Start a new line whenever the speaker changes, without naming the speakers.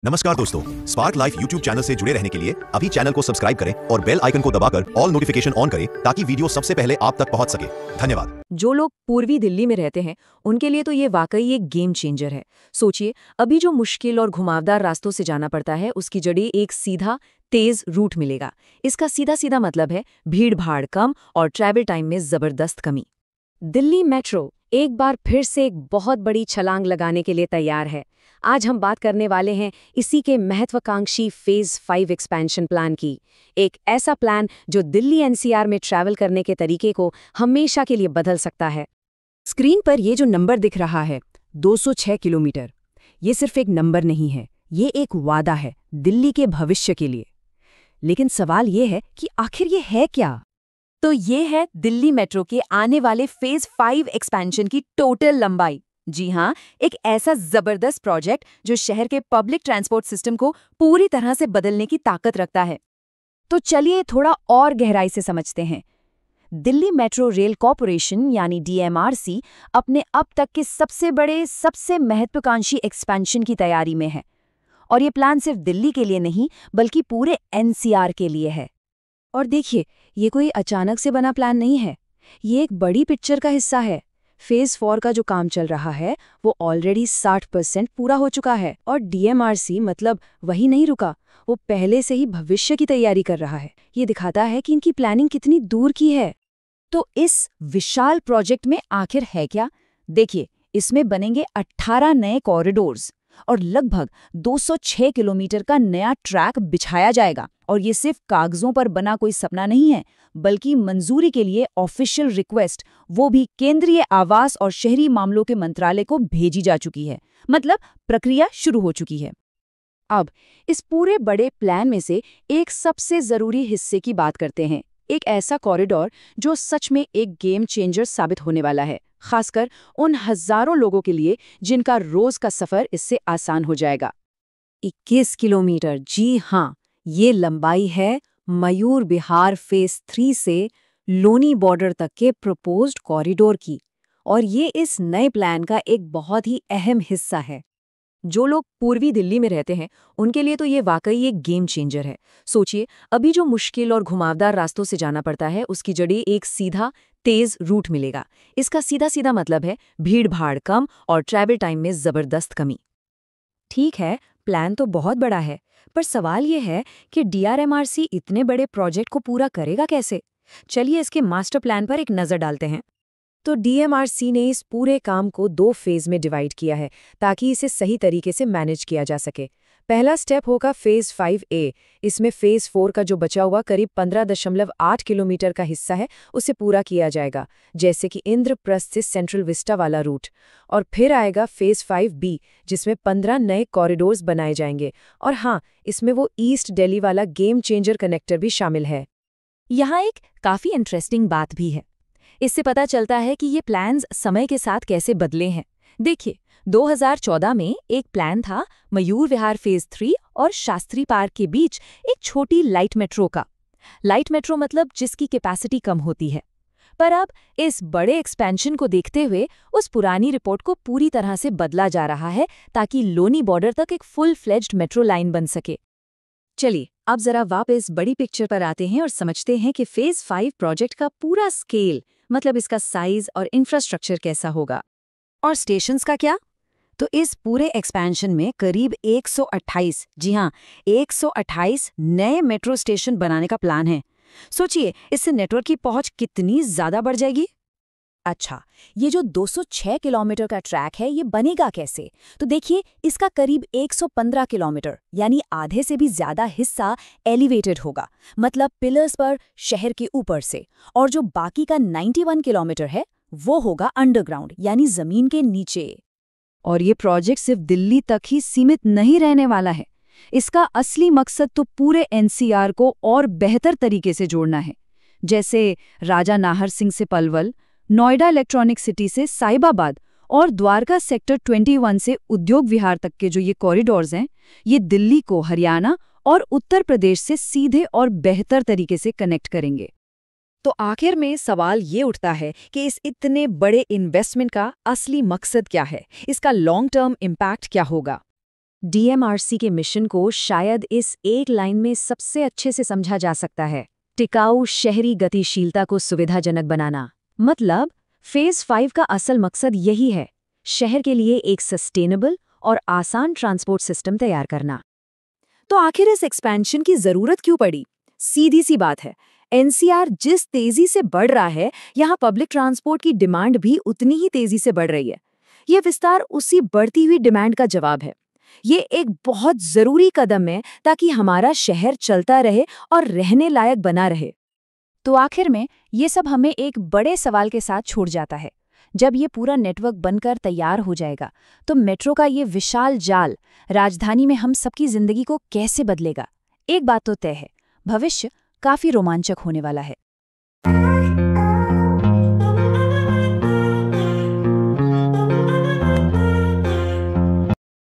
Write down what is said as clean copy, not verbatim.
नमस्कार दोस्तों, spark life YouTube channel से जुड़े रहने के लिए अभी चैनल को सब्सक्राइब करें और बेल आइकन को दबाकर ऑल नोटिफिकेशन ऑन करें ताकि वीडियो सबसे पहले आप तक पहुंच सके। धन्यवाद।
जो लोग पूर्वी दिल्ली में रहते हैं उनके लिए तो ये वाकई एक गेम चेंजर है। सोचिए, अभी जो मुश्किल और घुमावदार रास्तों से जाना पड़ता है उसकी जगह एक सीधा तेज रूट मिलेगा। इसका सीधा सीधा मतलब है भीड़ भाड़ कम और ट्रैवल टाइम में जबरदस्त कमी।
दिल्ली मेट्रो एक बार फिर से एक बहुत बड़ी छलांग लगाने के लिए तैयार है। आज हम बात करने वाले हैं इसी के महत्वाकांक्षी फेज 5 एक्सपेंशन प्लान की। एक ऐसा प्लान जो दिल्ली एनसीआर में ट्रैवल करने के तरीके को हमेशा के लिए बदल सकता है।
स्क्रीन पर ये जो नंबर दिख रहा है 206 किलोमीटर, ये सिर्फ एक नंबर नहीं है, ये एक वादा है दिल्ली के भविष्य के लिए। लेकिन सवाल ये है कि आखिर ये है क्या? तो ये है दिल्ली मेट्रो के आने वाले फेज 5 एक्सपेंशन की टोटल लंबाई। जी हाँ, एक ऐसा जबरदस्त प्रोजेक्ट जो शहर के पब्लिक ट्रांसपोर्ट सिस्टम को पूरी तरह से बदलने की ताकत रखता है। तो चलिए थोड़ा और गहराई से समझते हैं। दिल्ली मेट्रो रेल कॉरपोरेशन यानी डीएमआरसी अपने अब तक के सबसे बड़े, सबसे महत्वाकांक्षी एक्सपेंशन की तैयारी में है। और ये प्लान सिर्फ दिल्ली के लिए नहीं बल्कि पूरे एनसीआर के लिए है। और देखिए, ये कोई अचानक से बना प्लान नहीं है, ये एक बड़ी पिक्चर का हिस्सा है। फेज 4 का जो काम चल रहा है वो ऑलरेडी 60% पूरा हो चुका है और डीएमआरसी मतलब वही नहीं रुका, वो पहले से ही भविष्य की तैयारी कर रहा है। ये दिखाता है कि इनकी प्लानिंग कितनी दूर की है। तो इस विशाल प्रोजेक्ट में आखिर है क्या? देखिए, इसमें बनेंगे 18 नए कॉरिडोर्स और लगभग 206 किलोमीटर का नया ट्रैक बिछाया जाएगा। और ये सिर्फ कागजों पर बना कोई सपना नहीं है, बल्कि मंजूरी के लिए ऑफिशियल रिक्वेस्ट, वो भी केंद्रीय आवास और शहरी मामलों के मंत्रालय को भेजी जा चुकी है। मतलब प्रक्रिया शुरू हो चुकी है। अब इस पूरे बड़े प्लान में से एक सबसे जरूरी हिस्से की बात करते हैं। एक ऐसा कॉरिडोर जो सच में एक गेम चेंजर साबित होने वाला है, खासकर उन हजारों लोगों के लिए जिनका रोज का सफर इससे आसान हो जाएगा। 21 किलोमीटर, जी हाँ, ये लंबाई है मयूर विहार फेज 3 से लोनी बॉर्डर तक के प्रपोज्ड कॉरिडोर की। और ये इस नए प्लान का एक बहुत ही अहम हिस्सा है। जो लोग पूर्वी दिल्ली में रहते हैं उनके लिए तो ये वाकई एक गेम चेंजर है। सोचिए, अभी जो मुश्किल और घुमावदार रास्तों से जाना पड़ता है उसकी जगह एक सीधा तेज रूट मिलेगा। इसका सीधा सीधा मतलब है भीड़ भाड़ कम और ट्रैवल टाइम में जबरदस्त कमी। ठीक है, प्लान तो बहुत बड़ा है, पर सवाल ये है कि डीआरएमआरसी इतने बड़े प्रोजेक्ट को पूरा करेगा कैसे? चलिए इसके मास्टर प्लान पर एक नज़र डालते हैं। तो डीएमआरसी ने इस पूरे काम को 2 फेज में डिवाइड किया है ताकि इसे सही तरीके से मैनेज किया जा सके। पहला स्टेप होगा फेज 5A। इसमें फेज 4 का जो बचा हुआ करीब 15.8 किलोमीटर का हिस्सा है उसे पूरा किया जाएगा, जैसे कि इंद्रप्रस्थ से सेंट्रल विस्टा वाला रूट। और फिर आएगा फेज 5B जिसमें 15 नए कॉरिडोर्स बनाए जाएंगे। और हाँ, इसमें वो ईस्ट दिल्ली वाला गेम चेंजर कनेक्टर भी शामिल है। यहाँ एक काफ़ी इंटरेस्टिंग बात भी है। इससे पता चलता है कि ये प्लान्स समय के साथ कैसे बदले हैं। देखिए, 2014 में एक प्लान था मयूर विहार फेज 3 और शास्त्री पार्क के बीच एक छोटी लाइट मेट्रो का। लाइट मेट्रो मतलब जिसकी कैपेसिटी कम होती है। पर अब इस बड़े एक्सपेंशन को देखते हुए उस पुरानी रिपोर्ट को पूरी तरह से बदला जा रहा है ताकि लोनी बॉर्डर तक एक फुल फ्लेज्ड मेट्रो लाइन बन सके। चलिए अब जरा वापस बड़ी पिक्चर पर आते हैं और समझते हैं कि फेज 5 प्रोजेक्ट का पूरा स्केल, मतलब इसका साइज और इंफ्रास्ट्रक्चर कैसा होगा। और स्टेशंस का क्या? तो इस पूरे एक्सपेंशन में करीब 128, जी हाँ, 128 नए मेट्रो स्टेशन बनाने का प्लान है। सोचिए, इससे नेटवर्क की पहुंच कितनी ज्यादा बढ़ जाएगी। अच्छा, ये जो 206 किलोमीटर का ट्रैक है ये बनेगा कैसे? तो देखिए, इसका करीब 115 किलोमीटर यानी आधे से भी ज्यादा हिस्सा एलिवेटेड होगा, मतलब पिलर्स पर शहर के ऊपर से। और जो बाकी का 91 किलोमीटर है वो होगा अंडरग्राउंड यानी जमीन के नीचे। और ये प्रोजेक्ट सिर्फ दिल्ली तक ही सीमित नहीं रहने वाला है। इसका असली मकसद तो पूरे एनसीआर को और बेहतर तरीके से जोड़ना है। जैसे राजा नाहर सिंह से पलवल, नोएडा इलेक्ट्रॉनिक सिटी से साहिबाबाद और द्वारका सेक्टर 21 से उद्योग विहार तक के जो ये कॉरिडोर्स हैं, ये दिल्ली को हरियाणा और उत्तर प्रदेश से सीधे और बेहतर तरीके से कनेक्ट करेंगे। तो आखिर में सवाल ये उठता है कि इस इतने बड़े इन्वेस्टमेंट का असली मकसद क्या है? इसका लॉन्ग टर्म इम्पैक्ट क्या होगा?
डीएमआरसी के मिशन को शायद इस एक लाइन में सबसे अच्छे से समझा जा सकता है, टिकाऊ शहरी गतिशीलता को सुविधाजनक बनाना। मतलब फेज 5 का असल मकसद यही है, शहर के लिए एक सस्टेनेबल और आसान ट्रांसपोर्ट सिस्टम तैयार करना। तो आखिर इस एक्सपेंशन की जरूरत क्यों पड़ी? सीधी सी बात है, एनसीआर जिस तेजी से बढ़ रहा है, यहाँ पब्लिक ट्रांसपोर्ट की डिमांड भी उतनी ही तेजी से बढ़ रही है। ये विस्तार उसी बढ़ती हुई डिमांड का जवाब है। ये एक बहुत जरूरी कदम है ताकि हमारा शहर चलता रहे और रहने लायक बना रहे।
तो आखिर में ये सब हमें एक बड़े सवाल के साथ छोड़ जाता है। जब ये पूरा नेटवर्क बनकर तैयार हो जाएगा तो मेट्रो का ये विशाल जाल राजधानी में हम सबकी जिंदगी को कैसे बदलेगा? एक बात तो तय है, भविष्य काफी रोमांचक होने वाला है।